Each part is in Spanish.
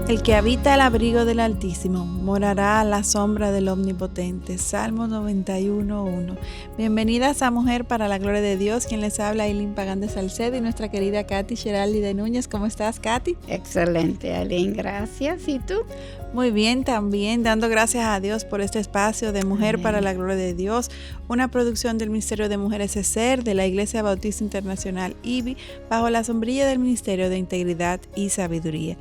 El que habita al abrigo del Altísimo morará a la sombra del Omnipotente. Salmo 91:1. Bienvenidas a Mujer para la Gloria de Dios. Quien les habla, Aileen Pagán de Salcedo, y nuestra querida Katy Sheraldi de Núñez. ¿Cómo estás, Katy? Excelente, Aileen, gracias. ¿Y tú? Muy bien, también dando gracias a Dios por este espacio de Mujer Amén. Para la Gloria de Dios, una producción del Ministerio de Mujeres ESER de la Iglesia Bautista Internacional IBI, bajo la sombrilla del Ministerio de Integridad y Sabiduría.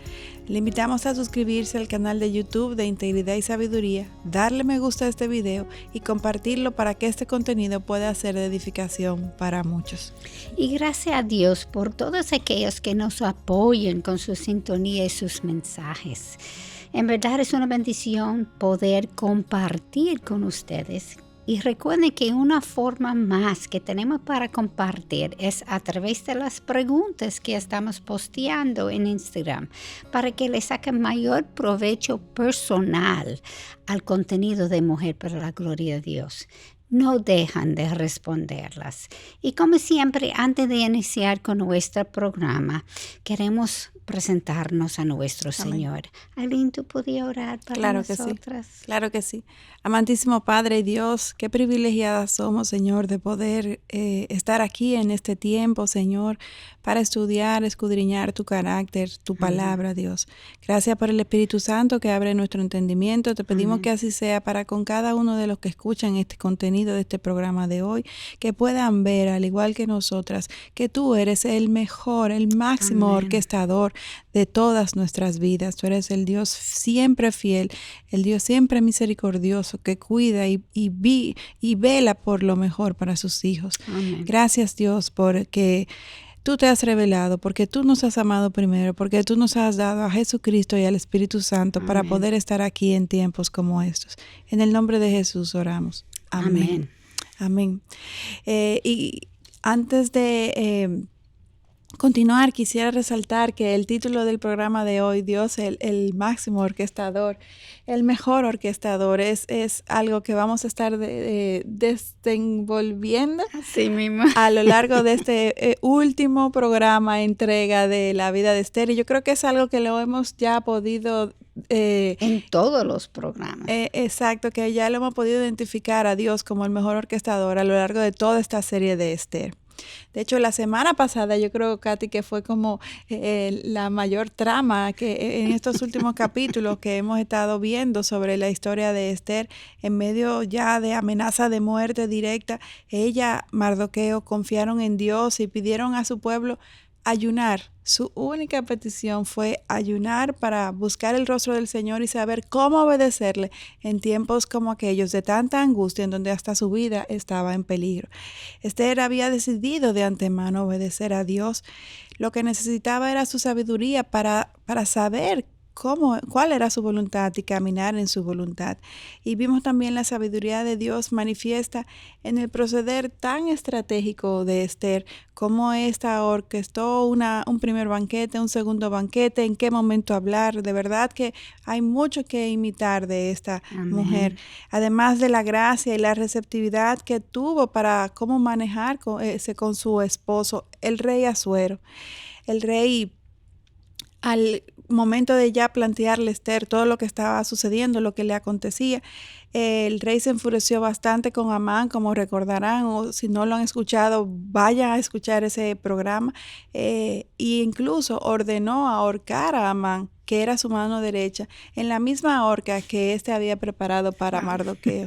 Le invitamos a suscribirse al canal de YouTube de Integridad y Sabiduría, darle me gusta a este video y compartirlo para que este contenido pueda ser de edificación para muchos. Y gracias a Dios por todos aquellos que nos apoyan con su sintonía y sus mensajes. En verdad es una bendición poder compartir con ustedes. Y recuerden que una forma más que tenemos para compartir es a través de las preguntas que estamos posteando en Instagram para que le saquen mayor provecho personal al contenido de Mujer para la Gloria de Dios. No dejan de responderlas. Y como siempre, antes de iniciar con nuestro programa, queremos presentarnos a nuestro Amén. Señor. Aileen, ¿tú podías orar para nosotras? Claro que sí. Amantísimo Padre y Dios, qué privilegiadas somos, Señor, de poder estar aquí en este tiempo, Señor, para estudiar, escudriñar tu carácter, tu palabra, Dios. Gracias por el Espíritu Santo que abre nuestro entendimiento. Te pedimos que así sea para con cada uno de los que escuchan este contenido de este programa de hoy, que puedan ver, al igual que nosotras, que tú eres el mejor, el máximo orquestador de todas nuestras vidas. Tú eres el Dios siempre fiel, el Dios siempre misericordioso, que cuida y vela por lo mejor para sus hijos. Amén. Gracias, Dios, porque tú te has revelado, porque tú nos has amado primero, porque tú nos has dado a Jesucristo y al Espíritu Santo Amén. Para poder estar aquí en tiempos como estos. En el nombre de Jesús oramos. Amén. Amén. Y antes de continuar, quisiera resaltar que el título del programa de hoy, Dios, el máximo orquestador, el mejor orquestador, es algo que vamos a estar desenvolviendo Así mismo. A lo largo de este último programa, entrega de la vida de Esther. Y yo creo que es algo que lo hemos ya podido en todos los programas. Exacto, que ya lo hemos podido identificar a Dios como el mejor orquestador a lo largo de toda esta serie de Esther. De hecho, la semana pasada yo creo, Katy, que fue como la mayor trama que en estos últimos capítulos que hemos estado viendo sobre la historia de Esther, en medio ya de amenaza de muerte directa. Ella, Mardoqueo, confiaron en Dios y pidieron a su pueblo ayunar. Su única petición fue ayunar para buscar el rostro del Señor y saber cómo obedecerle en tiempos como aquellos de tanta angustia en donde hasta su vida estaba en peligro. Esther había decidido de antemano obedecer a Dios. Lo que necesitaba era su sabiduría para saber cuál era su voluntad y caminar en su voluntad. Y vimos también la sabiduría de Dios manifiesta en el proceder tan estratégico de Esther, cómo ésta orquestó un primer banquete, un segundo banquete, en qué momento hablar. De verdad que hay mucho que imitar de esta mujer. Además de la gracia y la receptividad que tuvo para cómo manejar con su esposo, el rey Asuero. El rey, al momento de ya plantearle a Esther todo lo que estaba sucediendo, lo que le acontecía, el rey se enfureció bastante con Amán, como recordarán, o si no lo han escuchado, vayan a escuchar ese programa, e incluso ordenó ahorcar a Amán, que era su mano derecha, en la misma horca que éste había preparado para Mardoqueo.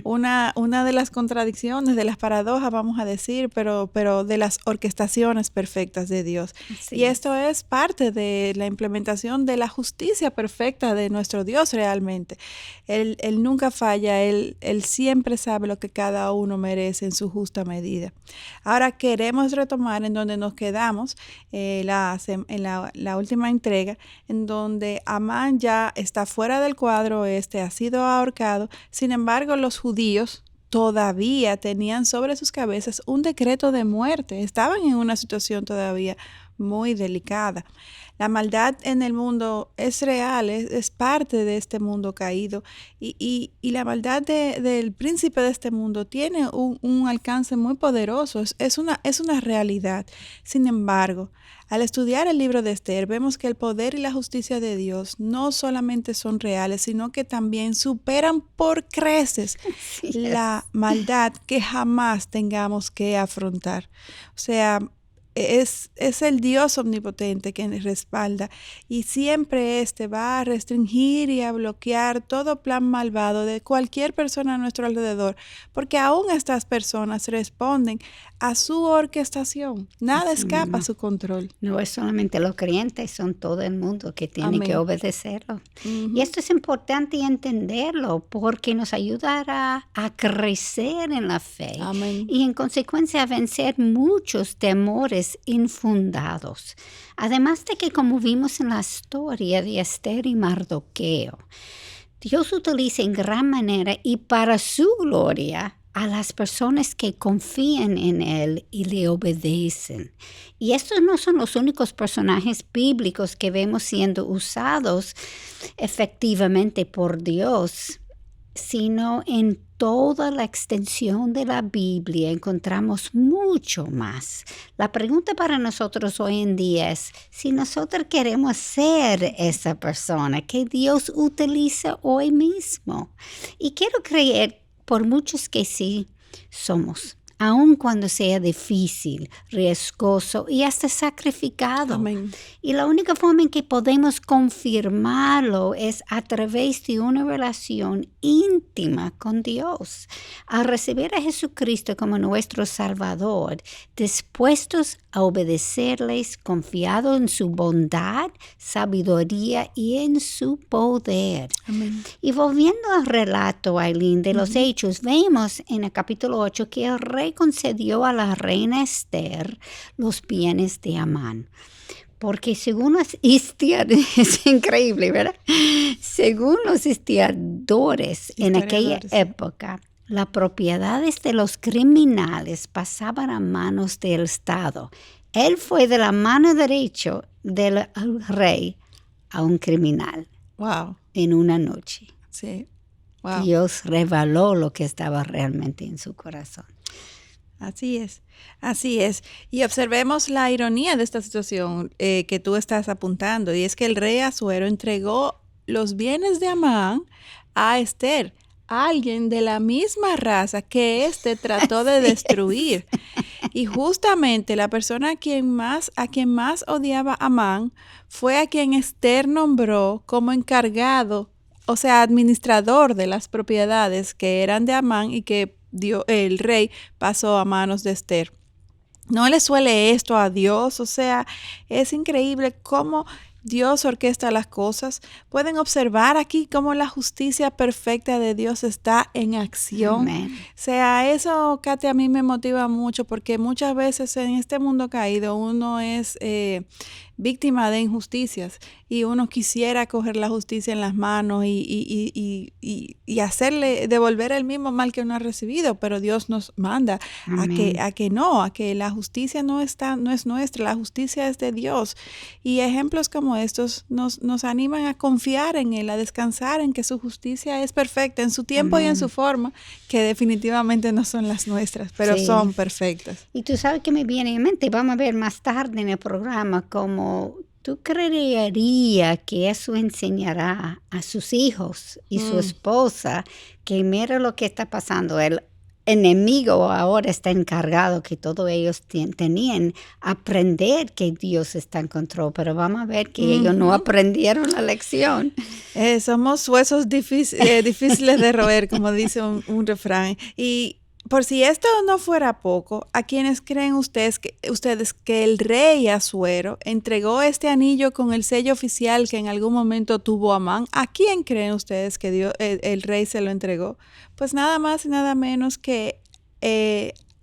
Una de las contradicciones, de las paradojas, vamos a decir, pero de las orquestaciones perfectas de Dios. Sí. Y esto es parte de la implementación de la justicia perfecta de nuestro Dios realmente. Él nunca nunca falla, Él siempre sabe lo que cada uno merece en su justa medida. Ahora queremos retomar en donde nos quedamos en la última entrega, en donde Amán ya está fuera del cuadro, ha sido ahorcado. Sin embargo, los judíos todavía tenían sobre sus cabezas un decreto de muerte. Estaban en una situación todavía muy delicada. La maldad en el mundo es real, es parte de este mundo caído y la maldad del príncipe de este mundo tiene un alcance muy poderoso, es una realidad. Sin embargo, al estudiar el libro de Esther, vemos que el poder y la justicia de Dios no solamente son reales, sino que también superan por creces la maldad que jamás tengamos que afrontar. O sea, es el Dios omnipotente que nos respalda y siempre va a restringir y a bloquear todo plan malvado de cualquier persona a nuestro alrededor, porque aún estas personas responden a su orquestación. Nada escapa a su control. No es solamente los creyentes, son todo el mundo que tiene que obedecerlo. Uh-huh. Y esto es importante entenderlo porque nos ayudará a crecer en la fe. Amén. Y en consecuencia a vencer muchos temores infundados. Además de que, como vimos en la historia de Esther y Mardoqueo, Dios utiliza en gran manera y para su gloria a las personas que confían en Él y le obedecen. Y estos no son los únicos personajes bíblicos que vemos siendo usados efectivamente por Dios, sino en toda la extensión de la Biblia encontramos mucho más. La pregunta para nosotros hoy en día es si nosotros queremos ser esa persona que Dios utiliza hoy mismo. Y quiero creer por muchos que sí somos, aun cuando sea difícil, riesgoso y hasta sacrificado. Amén. Y la única forma en que podemos confirmarlo es a través de una relación íntima con Dios. Al recibir a Jesucristo como nuestro Salvador, dispuestos a obedecerles, confiados en su bondad, sabiduría y en su poder. Amén. Y volviendo al relato, Aileen, de los Hechos, vemos en el capítulo 8 que el rey concedió a la reina Esther los bienes de Amán. Porque según los historiadores, es increíble, ¿verdad? Según los historiadores en aquella época, las propiedades de los criminales pasaban a manos del Estado. Él fue de la mano derecha del rey a un criminal. Wow. En una noche. Sí. Wow. Dios reveló lo que estaba realmente en su corazón. Así es, así es. Y observemos la ironía de esta situación que tú estás apuntando, y es que el rey Asuero entregó los bienes de Amán a Esther, alguien de la misma raza que trató de destruir. Y justamente la persona a quien más odiaba a Amán fue a quien Esther nombró como encargado, o sea, administrador de las propiedades que eran de Amán y que el rey pasó a manos de Esther. No le suele esto a Dios, o sea, es increíble cómo Dios orquesta las cosas. Pueden observar aquí cómo la justicia perfecta de Dios está en acción. Amén. O sea, eso, Katy, a mí me motiva mucho porque muchas veces en este mundo caído uno es víctima de injusticias y uno quisiera coger la justicia en las manos y devolver el mismo mal que uno ha recibido, pero Dios nos manda a que la justicia no es nuestra, la justicia es de Dios. Y ejemplos como estos nos animan a confiar en Él, a descansar en que su justicia es perfecta en su tiempo y en su forma, que definitivamente no son las nuestras, pero son perfectas. Y tú sabes que me viene en mente, vamos a ver más tarde en el programa cómo ¿tú creerías que eso enseñará a sus hijos y su esposa que mira lo que está pasando? El enemigo ahora está encargado, que todos ellos tenían aprender que Dios está en control, pero vamos a ver que ellos no aprendieron la lección. Somos huesos difíciles de roer, como dice un refrán. por si esto no fuera poco, ¿a quiénes creen ustedes que el rey Asuero entregó este anillo con el sello oficial que en algún momento tuvo Amán? ¿A quién creen ustedes que el rey se lo entregó? Pues nada más y nada menos que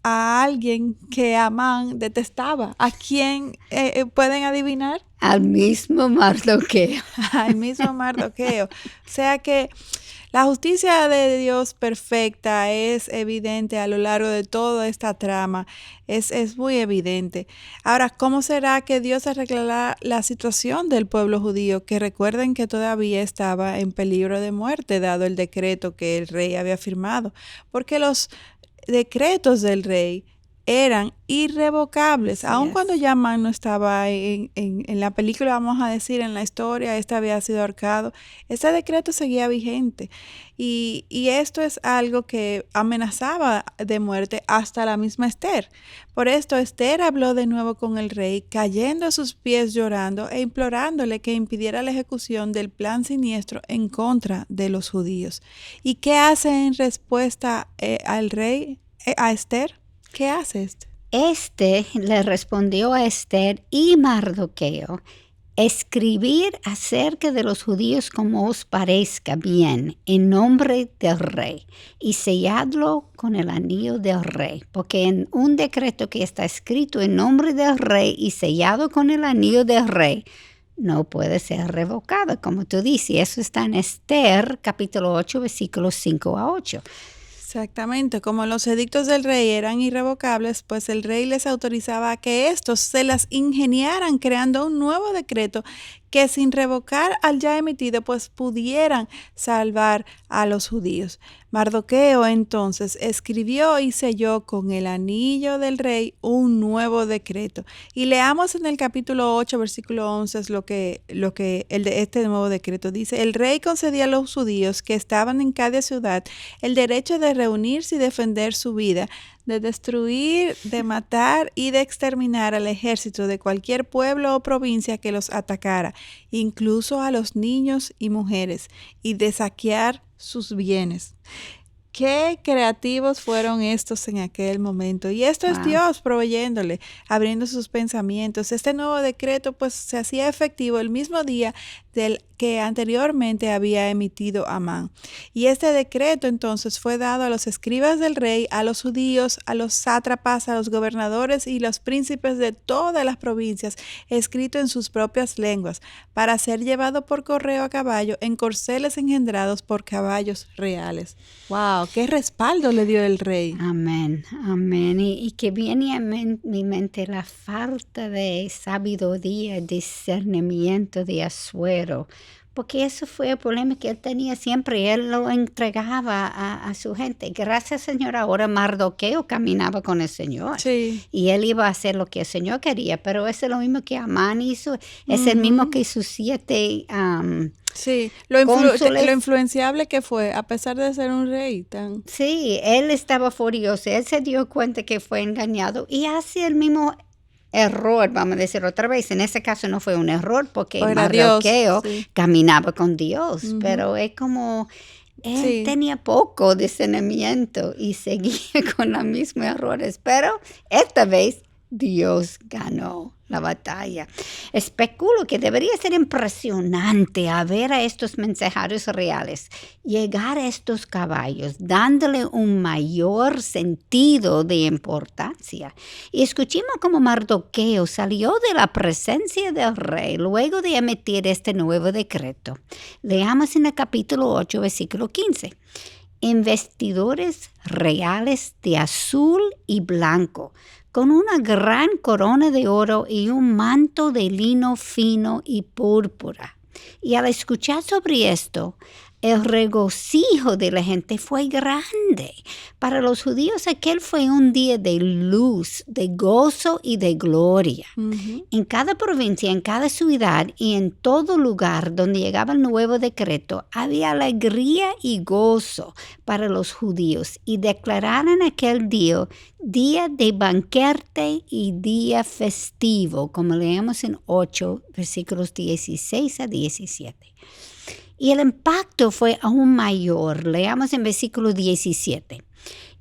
a alguien que Amán detestaba. ¿A quién pueden adivinar? Al mismo Mardoqueo. Al mismo Mardoqueo. O sea que la justicia de Dios perfecta es evidente a lo largo de toda esta trama, es muy evidente. Ahora, ¿cómo será que Dios arreglará la situación del pueblo judío? Que recuerden que todavía estaba en peligro de muerte, dado el decreto que el rey había firmado, porque los decretos del rey eran irrevocables, aun cuando Amán no estaba en la película, vamos a decir, en la historia, este había sido ahorcado, ese decreto seguía vigente y esto es algo que amenazaba de muerte hasta la misma Esther. Por esto Esther habló de nuevo con el rey, cayendo a sus pies llorando e implorándole que impidiera la ejecución del plan siniestro en contra de los judíos. ¿Y qué hace en respuesta al rey, a Esther? ¿Qué hace este? Este le respondió a Esther y Mardoqueo: escribir acerca de los judíos como os parezca bien, en nombre del rey, y selladlo con el anillo del rey, porque en un decreto que está escrito en nombre del rey y sellado con el anillo del rey, no puede ser revocado, como tú dices. Eso está en Esther, capítulo 8, versículos 5 a 8. Exactamente, como los edictos del rey eran irrevocables, pues el rey les autorizaba a que estos se las ingeniaran creando un nuevo decreto que sin revocar al ya emitido, pues pudieran salvar a los judíos. Mardoqueo entonces escribió y selló con el anillo del rey un nuevo decreto. Y leamos en el capítulo 8, versículo 11 es lo que este nuevo decreto dice. El rey concedía a los judíos que estaban en cada ciudad el derecho de reunirse y defender su vida, de destruir, de matar y de exterminar al ejército de cualquier pueblo o provincia que los atacara, incluso a los niños y mujeres, y de saquear sus bienes. Qué creativos fueron estos en aquel momento. Y esto es Dios proveyéndole, abriendo sus pensamientos. Este nuevo decreto pues se hacía efectivo el mismo día del que anteriormente había emitido Amán. Y este decreto entonces fue dado a los escribas del rey, a los judíos, a los sátrapas, a los gobernadores y los príncipes de todas las provincias, escrito en sus propias lenguas, para ser llevado por correo a caballo en corceles engendrados por caballos reales. ¡Wow! ¡Qué respaldo le dio el rey! Amén, amén. Y que viene a mi mente la falta de sabiduría y discernimiento de Asuero, porque eso fue el problema que él tenía siempre, y él lo entregaba a su gente. Gracias, Señor, ahora Mardoqueo caminaba con el Señor. Sí. Y él iba a hacer lo que el Señor quería, pero eso es lo mismo que Amán hizo, es el mismo que sus 7 sí, lo influenciable que fue, a pesar de ser un rey tan... Sí, él estaba furioso, él se dio cuenta que fue engañado y hace el mismo error, vamos a decir otra vez. En ese caso no fue un error porque Mardoqueo caminaba con Dios, pero es como él tenía poco discernimiento y seguía con los mismos errores, pero esta vez Dios ganó la batalla. Especulo que debería ser impresionante a ver a estos mensajeros reales llegar a estos caballos, dándole un mayor sentido de importancia. Y escuchemos cómo Mardoqueo salió de la presencia del rey luego de emitir este nuevo decreto. Leamos en el capítulo 8, versículo 15. En vestidores reales de azul y blanco, con una gran corona de oro y un manto de lino fino y púrpura. Y al escuchar sobre esto, el regocijo de la gente fue grande. Para los judíos aquel fue un día de luz, de gozo y de gloria. En cada provincia, en cada ciudad y en todo lugar donde llegaba el nuevo decreto, había alegría y gozo para los judíos, y declararon aquel día de banquete y día festivo, como leemos en 8, versículos 16 a 17. Y el impacto fue aún mayor. Leamos en versículo 17.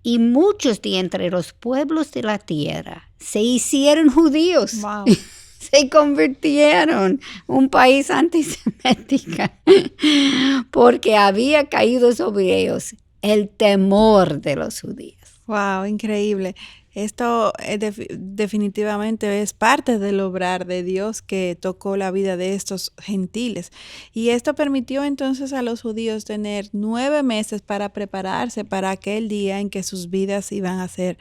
y muchos de entre los pueblos de la tierra se hicieron judíos. Wow. Se convirtieron un país antisemítico porque había caído sobre ellos el temor de los judíos. Wow, increíble. Esto definitivamente es parte del obrar de Dios que tocó la vida de estos gentiles. Y esto permitió entonces a los judíos tener 9 meses para prepararse para aquel día en que sus vidas iban a ser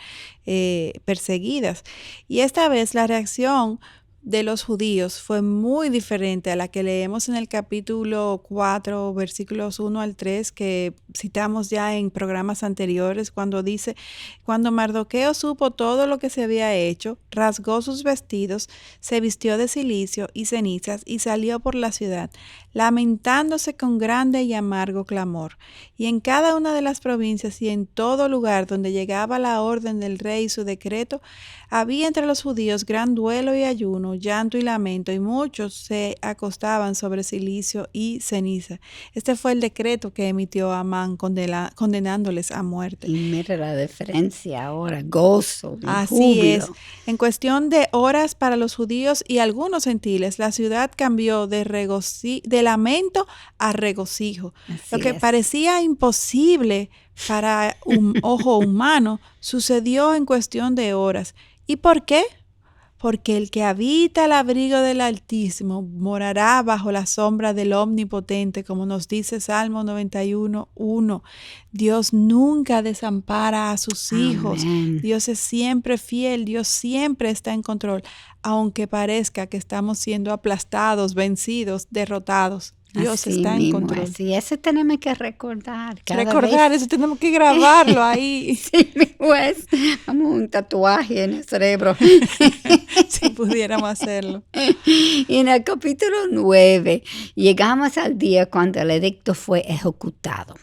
perseguidas. Y esta vez la reacción de los judíos fue muy diferente a la que leemos en el capítulo 4, versículos 1 al 3, que citamos ya en programas anteriores, cuando dice: cuando Mardoqueo supo todo lo que se había hecho, rasgó sus vestidos, se vistió de cilicio y cenizas y salió por la ciudad, lamentándose con grande y amargo clamor. Y en cada una de las provincias y en todo lugar donde llegaba la orden del rey y su decreto, había entre los judíos gran duelo y ayuno, llanto y lamento, y muchos se acostaban sobre cilicio y ceniza. Este fue el decreto que emitió Amán condenándoles a muerte. Y mira la diferencia ahora, gozo, Así júbilo. es. En cuestión de horas para los judíos y algunos gentiles, la ciudad cambió de lamento a regocijo. Lo que parecía imposible para un ojo humano sucedió en cuestión de horas. ¿Y por qué? Porque el que habita el abrigo del Altísimo morará bajo la sombra del Omnipotente, como nos dice Salmo 91:1. Dios nunca desampara a sus hijos. Amén. Dios es siempre fiel, Dios siempre está en control, aunque parezca que estamos siendo aplastados, vencidos, derrotados. Dios Así está en mismo control. es. Y eso tenemos que recordar. Eso tenemos que grabarlo ahí. Sí, pues, vamos un tatuaje en el cerebro. Si pudiéramos hacerlo. Y en el capítulo 9 llegamos al día cuando el edicto fue ejecutado.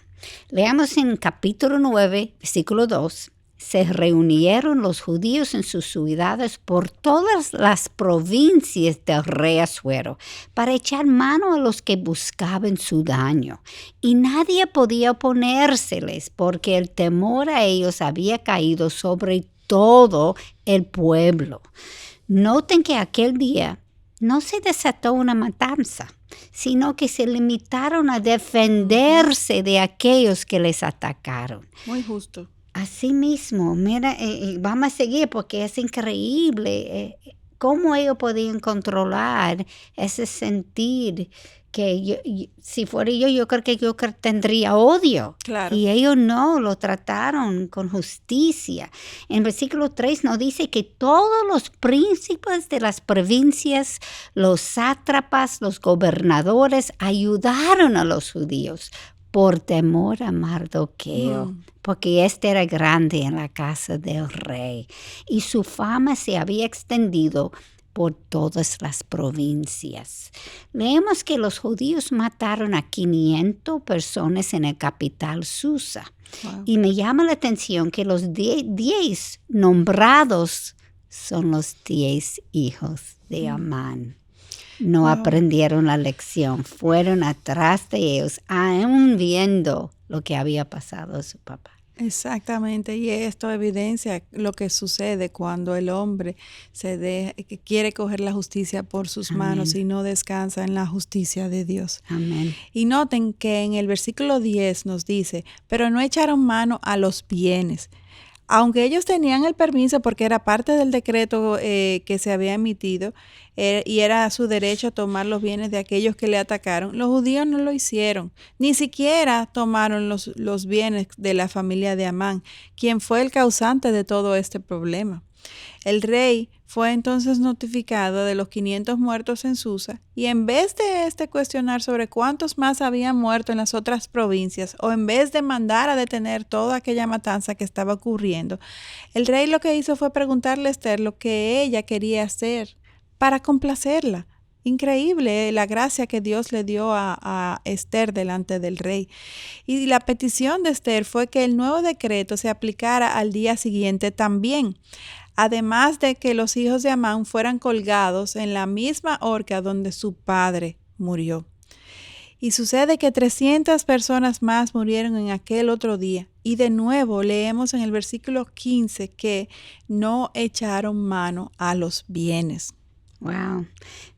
Leamos en capítulo 9, versículo 2. Se reunieron los judíos en sus ciudades por todas las provincias del rey Asuero para echar mano a los que buscaban su daño. Y nadie podía oponérseles porque el temor a ellos había caído sobre todo el pueblo. Noten que aquel día no se desató una matanza, sino que se limitaron a defenderse de aquellos que les atacaron. Muy justo. Así mismo, mira, vamos a seguir porque es increíble cómo ellos podían controlar ese sentir que si fuera yo creo que yo tendría odio. Claro. Y ellos no, lo trataron con justicia. En versículo 3 nos dice que todos los príncipes de las provincias, los sátrapas, los gobernadores, ayudaron a los judíos por temor a Mardoqueo, porque éste era grande en la casa del rey, y su fama se había extendido por todas las provincias. Leemos que los judíos mataron a 500 personas en el capital Susa. Wow. Y me llama la atención que los 10 nombrados son los 10 hijos de Amán. No aprendieron la lección, fueron atrás de ellos, aún viendo lo que había pasado a su papá. Exactamente, y esto evidencia lo que sucede cuando el hombre quiere coger la justicia por sus manos y no descansa en la justicia de Dios. Amén. Y noten que en el versículo 10 nos dice: pero no echaron mano a los bienes. Aunque ellos tenían el permiso porque era parte del decreto que se había emitido y era su derecho a tomar los bienes de aquellos que le atacaron, los judíos no lo hicieron. Ni siquiera tomaron los bienes de la familia de Amán, quien fue el causante de todo este problema. El rey fue entonces notificado de los 500 muertos en Susa, y en vez de cuestionar sobre cuántos más habían muerto en las otras provincias, o en vez de mandar a detener toda aquella matanza que estaba ocurriendo, el rey lo que hizo fue preguntarle a Esther lo que ella quería hacer para complacerla. Increíble la gracia que Dios le dio a Esther delante del rey. Y la petición de Esther fue que el nuevo decreto se aplicara al día siguiente también, además de que los hijos de Amán fueran colgados en la misma horca donde su padre murió. Y sucede que 300 personas más murieron en aquel otro día. Y de nuevo leemos en el versículo 15 que no echaron mano a los bienes. Wow.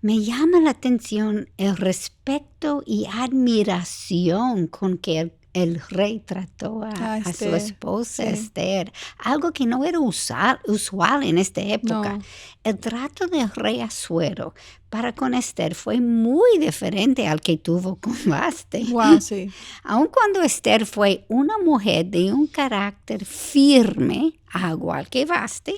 Me llama la atención el respeto y admiración con que el rey trató a su Esther, esposa sí. Esther, algo que no era usual en esta época. No. El trato del rey Asuero para con Esther fue muy diferente al que tuvo con Vasti. Wow, sí. Aun cuando Esther fue una mujer de un carácter firme, igual que Vasti,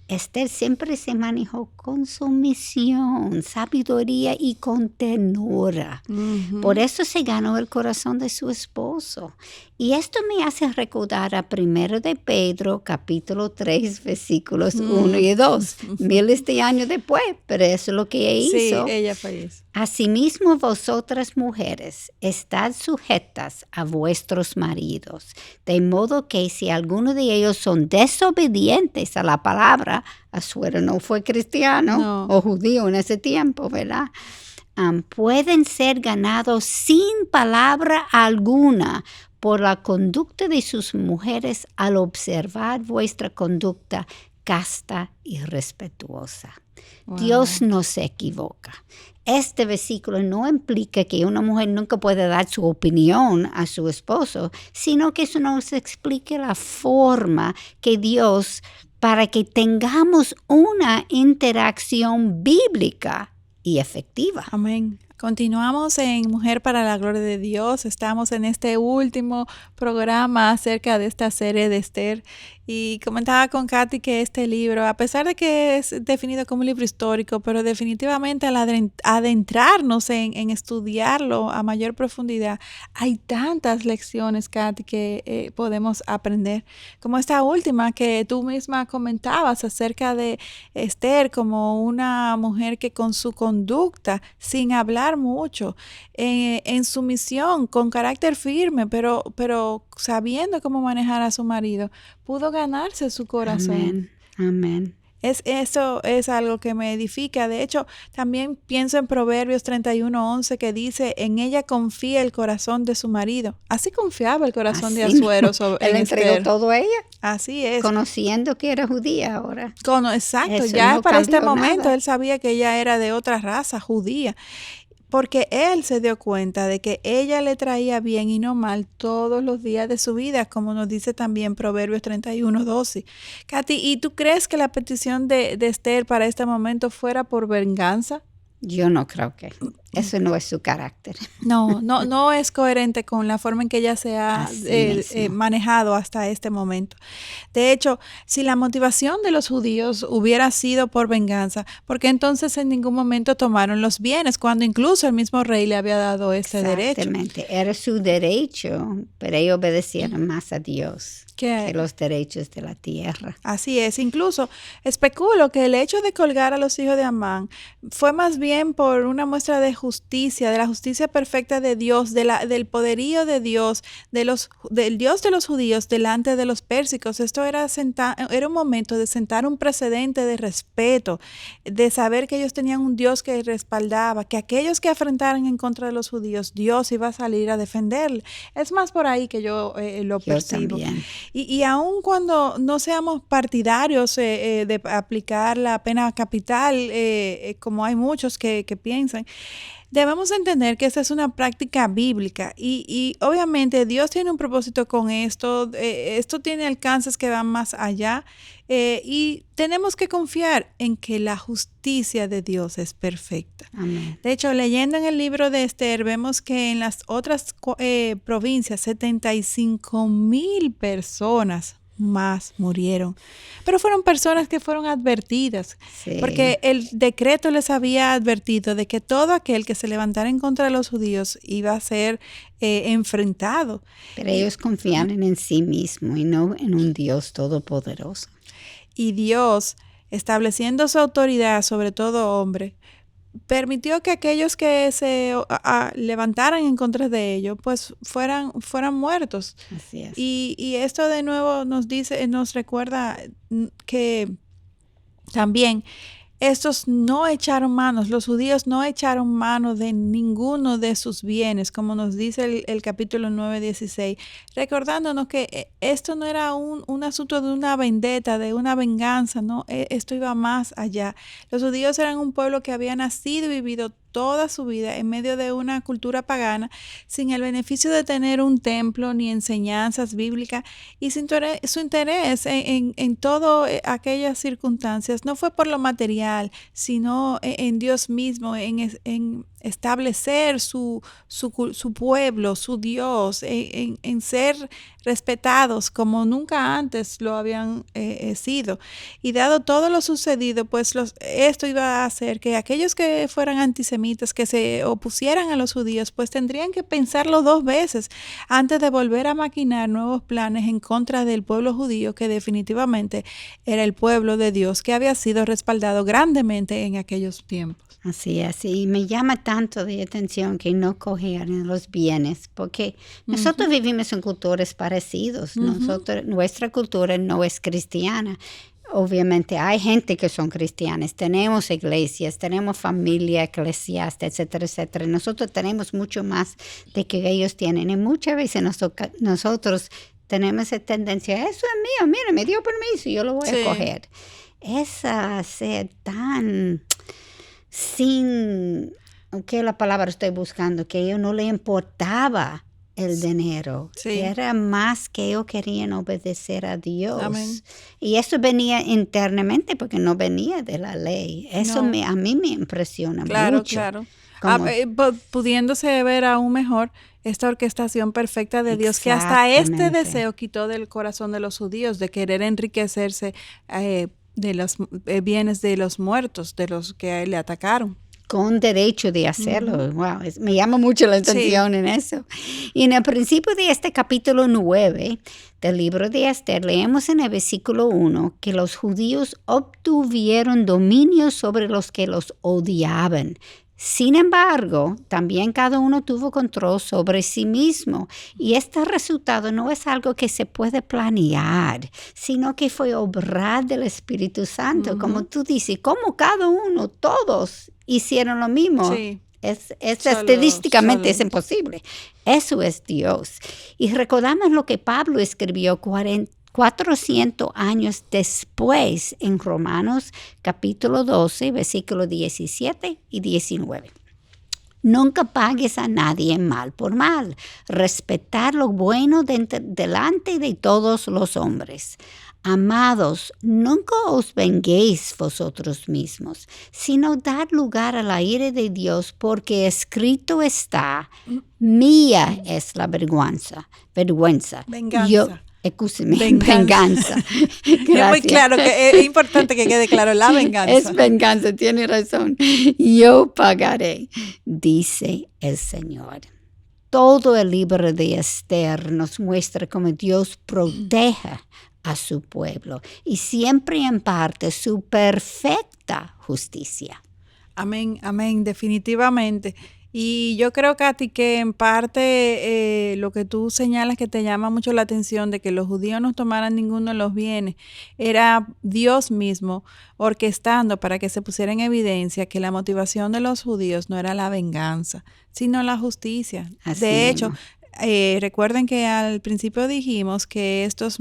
Esther siempre se manejó con sumisión, sabiduría y con ternura. Ujú. Por eso se ganó el corazón de su esposo. Y esto me hace recordar a 1 de Pedro, capítulo 3, versículos 1 y 2. Miles de años después, pero eso es lo que ella Sí, hizo. ella falleció. Asimismo, vosotras mujeres, estad sujetas a vuestros maridos, de modo que si alguno de ellos son desobedientes a la palabra, Asuero no fue cristiano No. o judío en ese tiempo, ¿verdad? Pueden ser ganados sin palabra alguna por la conducta de sus mujeres al observar vuestra conducta casta y respetuosa. Wow. Dios no se equivoca. Este versículo no implica que una mujer nunca puede dar su opinión a su esposo, sino que eso nos explica la forma que Dios, para que tengamos una interacción bíblica y efectiva. Amén. Continuamos en Mujer para la Gloria de Dios. Estamos en este último programa acerca de esta serie de Esther. Y comentaba con Katy que este libro, a pesar de que es definido como un libro histórico, pero definitivamente al adentrarnos en estudiarlo a mayor profundidad, hay tantas lecciones, Katy, que podemos aprender. Como esta última que tú misma comentabas acerca de Esther como una mujer que con su conducta, sin hablar mucho, en sumisión, con carácter firme, pero sabiendo cómo manejar a su marido, pudo ganarse su corazón. Amén, amén. Eso es algo que me edifica. De hecho, también pienso en Proverbios 31:11 que dice, en ella confía el corazón de su marido. Así confiaba el corazón de Así Asuero mismo. en Él entregó Esther. todo a ella, Así es. conociendo que era judía ahora. Exacto, Eso ya no para este cambió momento nada. él sabía que ella era de otra raza, judía. Porque él se dio cuenta de que ella le traía bien y no mal todos los días de su vida, como nos dice también Proverbios 31:12. Katy, ¿y tú crees que la petición de Esther para este momento fuera por venganza? Yo no creo que. Eso no es su carácter. No es coherente con la forma en que ella se ha Así mismo. manejado hasta este momento. De hecho, si la motivación de los judíos hubiera sido por venganza, ¿por qué entonces en ningún momento tomaron los bienes, cuando incluso el mismo rey le había dado ese derecho? Exactamente. Era su derecho, pero ellos obedecieron más a Dios que los derechos de la tierra. Así es. Incluso especulo que el hecho de colgar a los hijos de Amán fue más bien por una muestra de justicia, de la justicia perfecta de Dios, del poderío de Dios, del Dios de los judíos delante de los pérsicos. Esto era un momento de sentar un precedente de respeto, de saber que ellos tenían un Dios que respaldaba, que aquellos que afrentaran en contra de los judíos, Dios iba a salir a defenderle. Es más por ahí que yo lo percibo. También. Y aun cuando no seamos partidarios de aplicar la pena capital, como hay muchos que piensan, debemos entender que esta es una práctica bíblica y obviamente Dios tiene un propósito con esto. Esto tiene alcances que van más allá y tenemos que confiar en que la justicia de Dios es perfecta. Amén. De hecho, leyendo en el libro de Esther, vemos que en las otras provincias 75,000 personas más murieron. Pero fueron personas que fueron advertidas, Sí. porque el decreto les había advertido de que todo aquel que se levantara en contra de los judíos iba a ser enfrentado. Pero ellos confían en sí mismos y no en un Dios todopoderoso. Y Dios, estableciendo su autoridad sobre todo hombre, permitió que aquellos que se levantaran en contra de ellos, pues fueran muertos. Así es. Y esto de nuevo nos recuerda que también estos no echaron manos, los judíos no echaron mano de ninguno de sus bienes, como nos dice el capítulo 9:16, recordándonos que esto no era un asunto de una vendetta, de una venganza, no, esto iba más allá. Los judíos eran un pueblo que había nacido y vivido toda su vida en medio de una cultura pagana, sin el beneficio de tener un templo ni enseñanzas bíblicas, y su interés en todas aquellas circunstancias no fue por lo material, sino en Dios mismo, en establecer su pueblo, su Dios, en ser respetados como nunca antes lo habían sido. Y dado todo lo sucedido, pues esto iba a hacer que aquellos que fueran antisemitas, que se opusieran a los judíos, pues tendrían que pensarlo 2 veces antes de volver a maquinar nuevos planes en contra del pueblo judío, que definitivamente era el pueblo de Dios, que había sido respaldado grandemente en aquellos tiempos. Así es, y me llama tanto de atención que no cogieran los bienes, porque nosotros vivimos en culturas parecidas, nuestra cultura no es cristiana. Obviamente hay gente que son cristianas, tenemos iglesias, tenemos familia eclesiástica, etcétera, etcétera. Nosotros tenemos mucho más de que ellos tienen, y muchas veces nosotros tenemos esa tendencia, eso es mío, mira, me dio permiso, yo lo voy a coger. Esa ser tan sin, ¿qué es la palabra estoy buscando? Que a ellos no le importaba el dinero. Era más que ellos querían obedecer a Dios. Amén. Y eso venía internamente porque no venía de la ley. Eso a mí me impresiona mucho. Claro. Pudiéndose ver aún mejor esta orquestación perfecta de Dios, que hasta este deseo quitó del corazón de los judíos, de querer enriquecerse de los bienes de los muertos, de los que le atacaron. Con derecho de hacerlo. Wow, me llama mucho la atención en eso. Y en el principio de este capítulo 9 del libro de Esther, leemos en el versículo 1 que los judíos obtuvieron dominio sobre los que los odiaban. Sin embargo, también cada uno tuvo control sobre sí mismo. Y este resultado no es algo que se puede planear, sino que fue obra del Espíritu Santo. Como tú dices, como cada uno, todos hicieron lo mismo. Sí. Estadísticamente es imposible. Eso es Dios. Y recordamos lo que Pablo escribió 400 años después en Romanos capítulo 12, versículos 17 y 19. Nunca pagues a nadie mal por mal. Respetar lo bueno delante de todos los hombres. Amados, nunca os venguéis vosotros mismos, sino dad lugar a la ira de Dios, porque escrito está, mía es la vergüenza. Venganza. Venganza. Es muy claro, que es importante que quede claro, la venganza. Es venganza, tiene razón. Yo pagaré, dice el Señor. Todo el libro de Esther nos muestra cómo Dios protege a su pueblo y siempre imparte su perfecta justicia. Amén, amén, definitivamente. Y yo creo, Katy, que en parte lo que tú señalas que te llama mucho la atención de que los judíos no tomaran ninguno de los bienes, era Dios mismo orquestando para que se pusiera en evidencia que la motivación de los judíos no era la venganza, sino la justicia. Así de hecho, recuerden que al principio dijimos que estos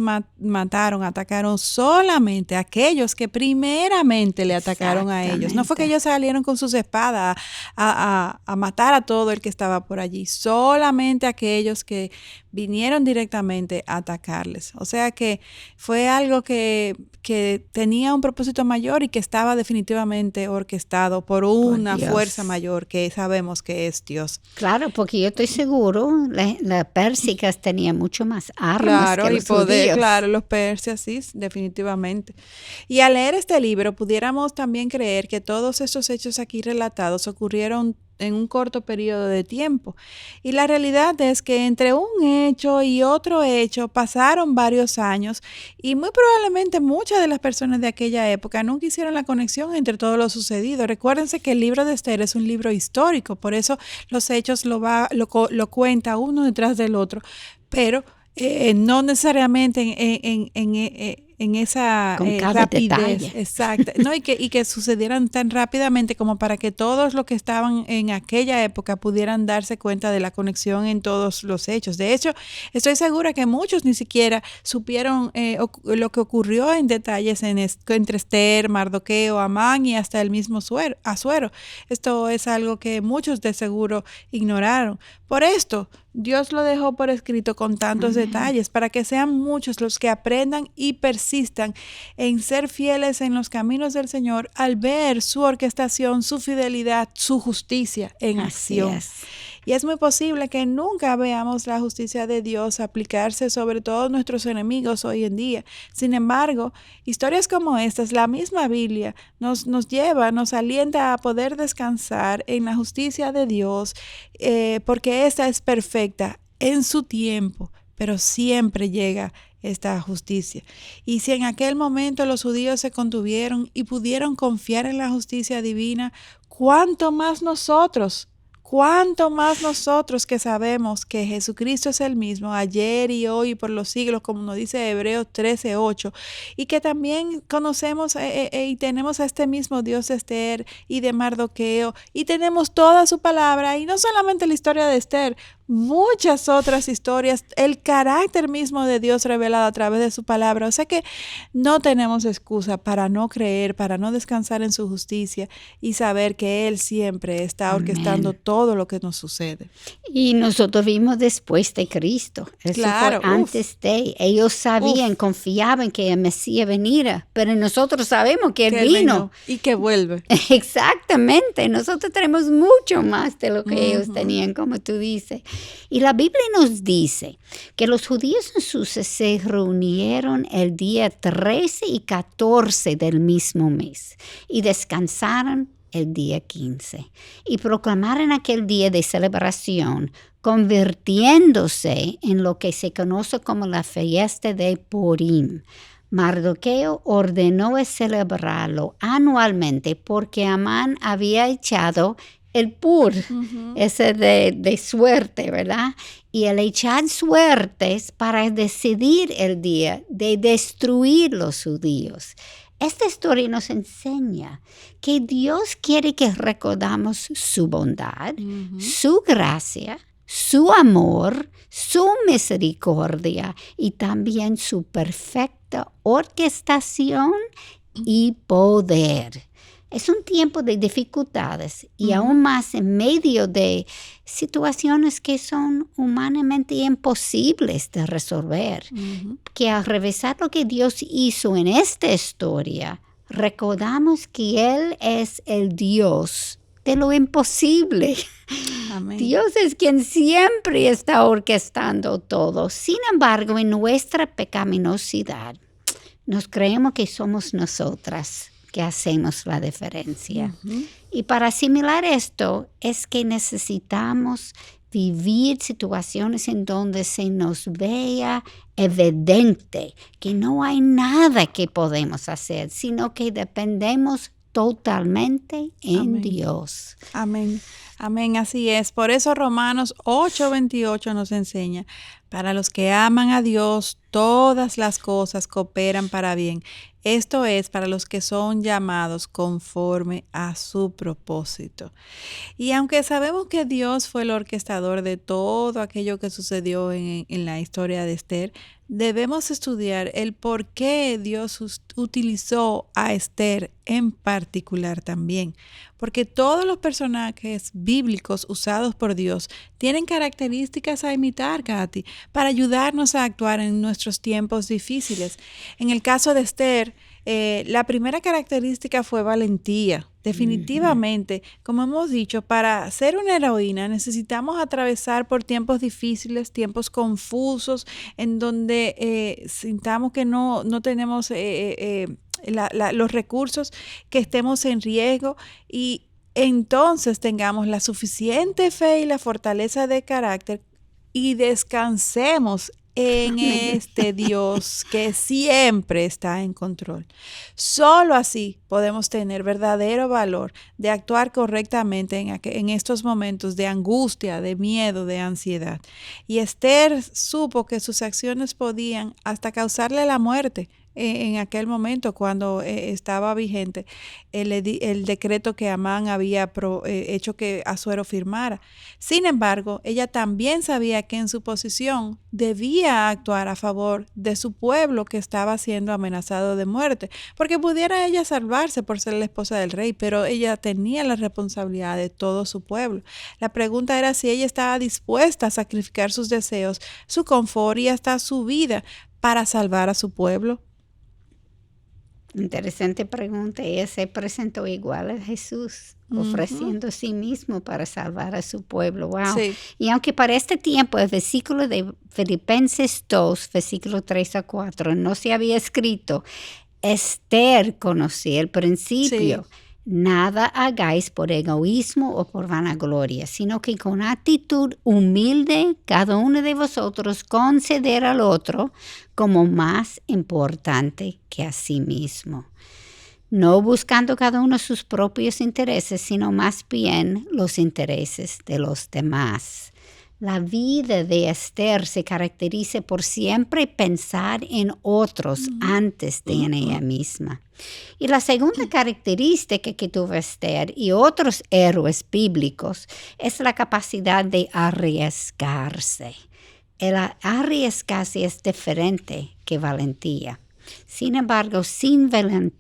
atacaron solamente a aquellos que primeramente le atacaron a ellos. No fue que ellos salieron con sus espadas a matar a todo el que estaba por allí, solamente aquellos que vinieron directamente a atacarles. O sea que fue algo que tenía un propósito mayor y que estaba definitivamente orquestado por una fuerza mayor que sabemos que es Dios. Claro, porque yo estoy seguro, las persicas tenían mucho más armas que los judíos. Claro, los persias, sí, definitivamente. Y al leer este libro pudiéramos también creer que todos estos hechos aquí relatados ocurrieron en un corto periodo de tiempo. Y la realidad es que entre un hecho y otro hecho pasaron varios años y muy probablemente muchas de las personas de aquella época nunca hicieron la conexión entre todo lo sucedido. Recuérdense que el libro de Esther es un libro histórico, por eso los hechos lo cuenta uno detrás del otro, pero no necesariamente esa con cada rapidez. detalle. Exacto. No, y que sucedieran tan rápidamente como para que todos los que estaban en aquella época pudieran darse cuenta de la conexión en todos los hechos. De hecho, estoy segura que muchos ni siquiera supieron lo que ocurrió en detalles entre Esther, Mardoqueo, Amán y hasta el mismo Asuero. Esto es algo que muchos de seguro ignoraron. Por esto, Dios lo dejó por escrito con tantos detalles para que sean muchos los que aprendan y persistan en ser fieles en los caminos del Señor al ver su orquestación, su fidelidad, su justicia en acción. Así es. Y es muy posible que nunca veamos la justicia de Dios aplicarse sobre todos nuestros enemigos hoy en día. Sin embargo, historias como estas, la misma Biblia nos alienta a poder descansar en la justicia de Dios, porque esta es perfecta en su tiempo, pero siempre llega esta justicia. Y si en aquel momento los judíos se contuvieron y pudieron confiar en la justicia divina, ¿cuánto más nosotros? ¿Cuánto más nosotros que sabemos que Jesucristo es el mismo ayer y hoy y por los siglos, como nos dice Hebreos 13:8, y que también conocemos y tenemos a este mismo Dios de Esther y de Mardoqueo, y tenemos toda su palabra, y no solamente la historia de Esther, muchas otras historias, el carácter mismo de Dios revelado a través de su palabra? O sea que no tenemos excusa para no creer, para no descansar en su justicia y saber que Él siempre está orquestando todo lo que nos sucede. Y nosotros vimos después de Cristo. Eso claro, fue antes de. Ellos sabían, confiaban que el Mesías venía, pero nosotros sabemos que Él vino. Y que vuelve. Exactamente. Nosotros tenemos mucho más de lo que ellos tenían, como tú dices. Y la Biblia nos dice que los judíos en Susa se reunieron el día 13 y 14 del mismo mes y descansaron el día 15 y proclamaron aquel día de celebración, convirtiéndose en lo que se conoce como la fiesta de Purim. Mardoqueo ordenó celebrarlo anualmente porque Amán había echado el pur, ese de suerte, ¿verdad? Y el echar suertes para decidir el día de destruir los judíos. Esta historia nos enseña que Dios quiere que recordamos su bondad, su gracia, su amor, su misericordia y también su perfecta orquestación y poder. Es un tiempo de dificultades y aún más en medio de situaciones que son humanamente imposibles de resolver. Que al revisar lo que Dios hizo en esta historia, recordamos que Él es el Dios de lo imposible. Amén. Dios es quien siempre está orquestando todo. Sin embargo, en nuestra pecaminosidad, nos creemos que somos nosotras que hacemos la diferencia. Y para asimilar esto es que necesitamos vivir situaciones en donde se nos vea evidente que no hay nada que podemos hacer, sino que dependemos totalmente en Dios. Amén. Amén, así es. Por eso Romanos 8:28 nos enseña, para los que aman a Dios, todas las cosas cooperan para bien. Esto es para los que son llamados conforme a su propósito. Y aunque sabemos que Dios fue el orquestador de todo aquello que sucedió en la historia de Esther, debemos estudiar el por qué Dios utilizó a Esther en particular también. Porque todos los personajes bíblicos usados por Dios tienen características a imitar, Katy, para ayudarnos a actuar en nuestros tiempos difíciles. En el caso de Esther, la primera característica fue valentía. Definitivamente, como hemos dicho, para ser una heroína necesitamos atravesar por tiempos difíciles, tiempos confusos, en donde sintamos que no tenemos los recursos, que estemos en riesgo y entonces tengamos la suficiente fe y la fortaleza de carácter y descansemos en este Dios que siempre está en control. Solo así podemos tener verdadero valor de actuar correctamente en estos momentos de angustia, de miedo, de ansiedad. Y Esther supo que sus acciones podían hasta causarle la muerte. en aquel momento cuando estaba vigente el decreto que Amán había hecho que Asuero firmara. Sin embargo, ella también sabía que en su posición debía actuar a favor de su pueblo que estaba siendo amenazado de muerte, porque pudiera ella salvarse por ser la esposa del rey, pero ella tenía la responsabilidad de todo su pueblo. La pregunta era si ella estaba dispuesta a sacrificar sus deseos, su confort y hasta su vida para salvar a su pueblo. Interesante pregunta. Ella se presentó igual a Jesús, ofreciendo a sí mismo para salvar a su pueblo. Wow. Sí. Y aunque para este tiempo el versículo de Filipenses 2, versículo 3 a 4, no se había escrito, Esther conocía el principio. Sí. Nada hagáis por egoísmo o por vanagloria, sino que con actitud humilde cada uno de vosotros considera al otro como más importante que a sí mismo, no buscando cada uno sus propios intereses, sino más bien los intereses de los demás. La vida de Esther se caracteriza por siempre pensar en otros antes de en ella misma. Y la segunda característica que tuvo Esther y otros héroes bíblicos es la capacidad de arriesgarse. El arriesgarse es diferente que valentía. Sin embargo, sin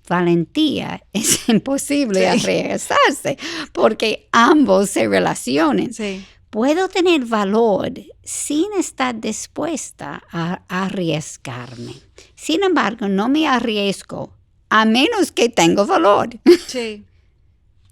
valentía es imposible arriesgarse porque ambos se relacionan. Sí. Puedo tener valor sin estar dispuesta a arriesgarme. Sin embargo, no me arriesgo a menos que tengo valor. Sí,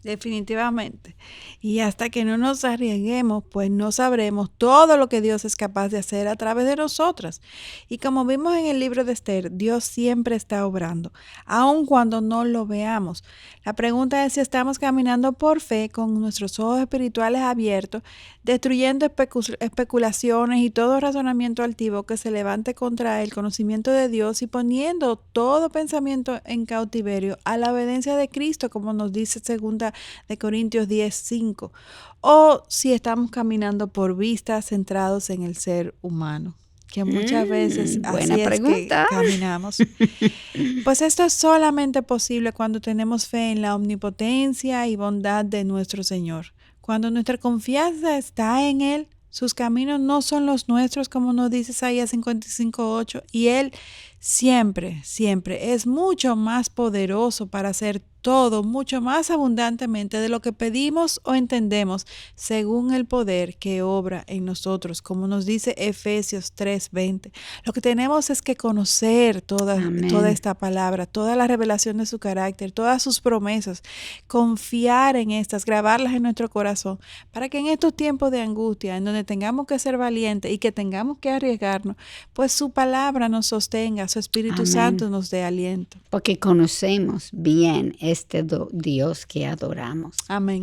definitivamente. Y hasta que no nos arriesguemos, pues no sabremos todo lo que Dios es capaz de hacer a través de nosotras. Y como vimos en el libro de Esther, Dios siempre está obrando, aun cuando no lo veamos. La pregunta es si estamos caminando por fe con nuestros ojos espirituales abiertos, destruyendo especulaciones y todo razonamiento altivo que se levante contra el conocimiento de Dios y poniendo todo pensamiento en cautiverio a la obediencia de Cristo, como nos dice 2 Corintios 10:5. O si estamos caminando por vista, centrados en el ser humano, que muchas veces así es que caminamos. Pues esto es solamente posible cuando tenemos fe en la omnipotencia y bondad de nuestro Señor. Cuando nuestra confianza está en Él, sus caminos no son los nuestros, como nos dice Isaías 55:8, y Él siempre, siempre es mucho más poderoso para hacer todo mucho más abundantemente de lo que pedimos o entendemos, según el poder que obra en nosotros, como nos dice Efesios 3:20. Lo que tenemos es que conocer toda esta palabra, toda la revelación de su carácter, todas sus promesas, confiar en estas, grabarlas en nuestro corazón, para que en estos tiempos de angustia, en donde tengamos que ser valientes y que tengamos que arriesgarnos, pues su palabra nos sostenga, su Espíritu Santo nos dé aliento. Porque conocemos bien este Dios que adoramos. Amén.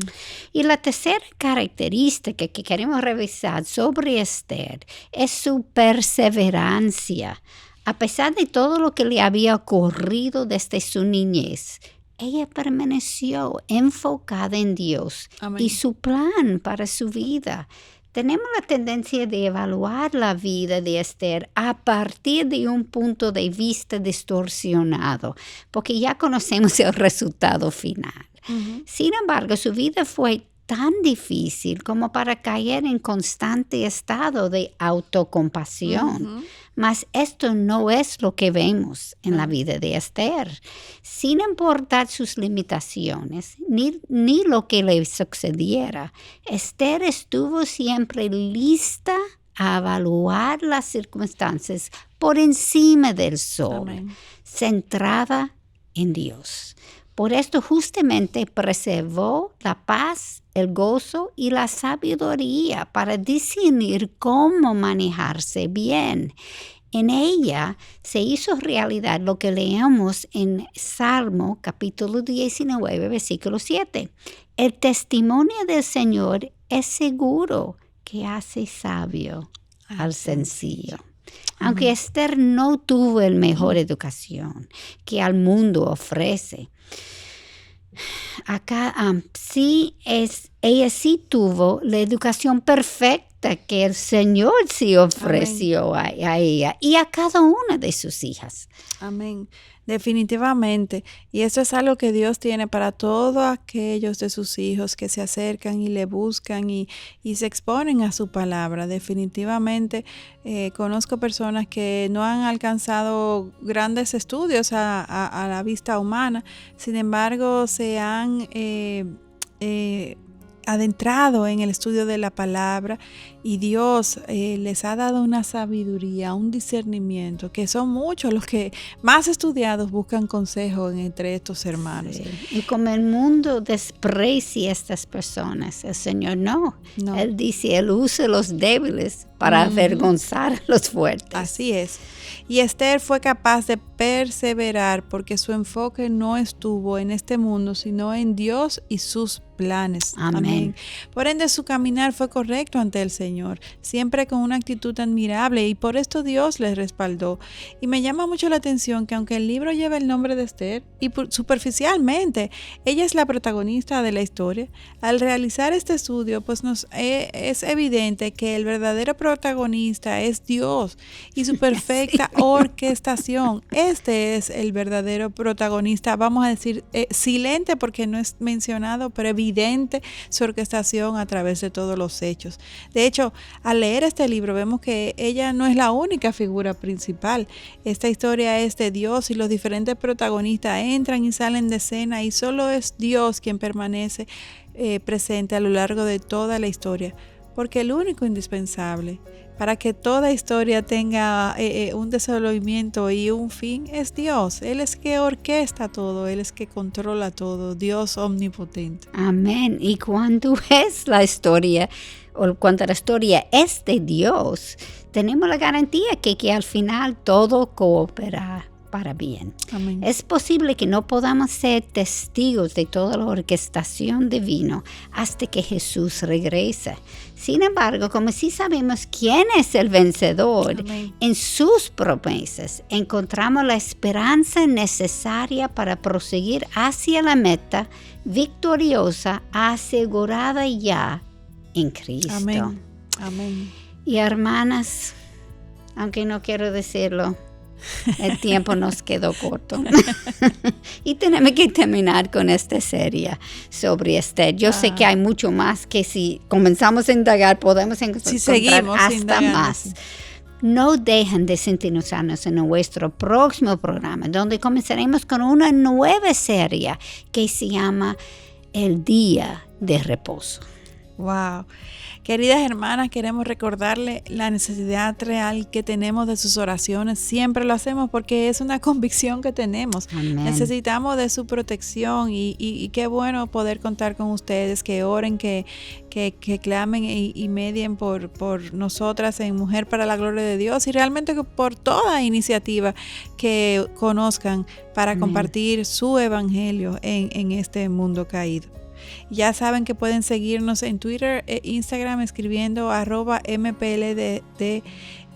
Y la tercera característica que queremos revisar sobre Esther es su perseverancia. A pesar de todo lo que le había ocurrido desde su niñez, ella permaneció enfocada en Dios y su plan para su vida. Tenemos la tendencia de evaluar la vida de Esther a partir de un punto de vista distorsionado, porque ya conocemos el resultado final. Sin embargo, su vida fue tan difícil como para caer en constante estado de autocompasión. Mas esto no es lo que vemos en la vida de Esther. Sin importar sus limitaciones, ni lo que le sucediera, Esther estuvo siempre lista a evaluar las circunstancias por encima del sol, centrada en Dios. Por esto justamente preservó la paz, el gozo y la sabiduría para discernir cómo manejarse bien. En ella se hizo realidad lo que leemos en Salmo capítulo 19, versículo 7. El testimonio del Señor es seguro que hace sabio al sencillo. Aunque Esther no tuvo la mejor educación que al mundo ofrece, acá sí es ella sí tuvo la educación perfecta que el Señor sí ofreció a ella y a cada una de sus hijas. Amén. Definitivamente. Y eso es algo que Dios tiene para todos aquellos de sus hijos que se acercan y le buscan y se exponen a su palabra. Definitivamente conozco personas que no han alcanzado grandes estudios a la vista humana, sin embargo se han adentrado en el estudio de la palabra y Dios les ha dado una sabiduría, un discernimiento, que son muchos los que más estudiados buscan consejo entre estos hermanos. Sí. Y como el mundo desprecia a estas personas, el Señor no. Él dice, Él usa los débiles para avergonzar a los fuertes. Así es. Y Esther fue capaz de perseverar porque su enfoque no estuvo en este mundo, sino en Dios y sus planes. Amén. Por ende, su caminar fue correcto ante el Señor, siempre con una actitud admirable, y por esto Dios les respaldó. Y me llama mucho la atención que aunque el libro lleva el nombre de Esther, y superficialmente ella es la protagonista de la historia, al realizar este estudio, pues es evidente que el verdadero protagonista es Dios y su perfecta orquestación. Este es el verdadero protagonista, vamos a decir, silente porque no es mencionado, pero evidente su orquestación a través de todos los hechos. De hecho, al leer este libro vemos que ella no es la única figura principal. Esta historia es de Dios y los diferentes protagonistas entran y salen de escena y solo es Dios quien permanece presente a lo largo de toda la historia, porque el único indispensable para que toda historia tenga un desenvolvimiento y un fin es Dios. Él es que orquesta todo, Él es que controla todo, Dios omnipotente. Amén. Y cuando es la historia, o cuando la historia es de Dios, tenemos la garantía que al final todo coopera para bien. Amén. Es posible que no podamos ser testigos de toda la orquestación divina hasta que Jesús regrese. Sin embargo, como sí sabemos quién es el vencedor, Amén, en sus promesas encontramos la esperanza necesaria para proseguir hacia la meta victoriosa asegurada ya en Cristo. amén, amén. Y hermanas, aunque no quiero decirlo, el tiempo nos quedó corto y tenemos que terminar con esta serie sobre Esther. Yo sé que hay mucho más que si comenzamos a indagar podemos encontrar hasta más. No dejen de sintonizarnos en nuestro próximo programa, donde comenzaremos con una nueva serie que se llama El Día de Reposo. Wow. Queridas hermanas, queremos recordarle la necesidad real que tenemos de sus oraciones. Siempre lo hacemos porque es una convicción que tenemos. Amén. Necesitamos de su protección y qué bueno poder contar con ustedes, que oren, que clamen y medien por nosotras en Mujer para la Gloria de Dios, y realmente por toda iniciativa que conozcan para compartir su evangelio en este mundo caído. Ya saben que pueden seguirnos en Twitter e Instagram escribiendo @MPLDD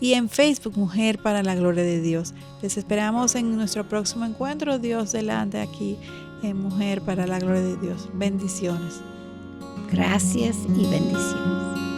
y en Facebook Mujer para la Gloria de Dios. Les esperamos en nuestro próximo encuentro, Dios delante, aquí en Mujer para la Gloria de Dios. Bendiciones. Gracias y bendiciones.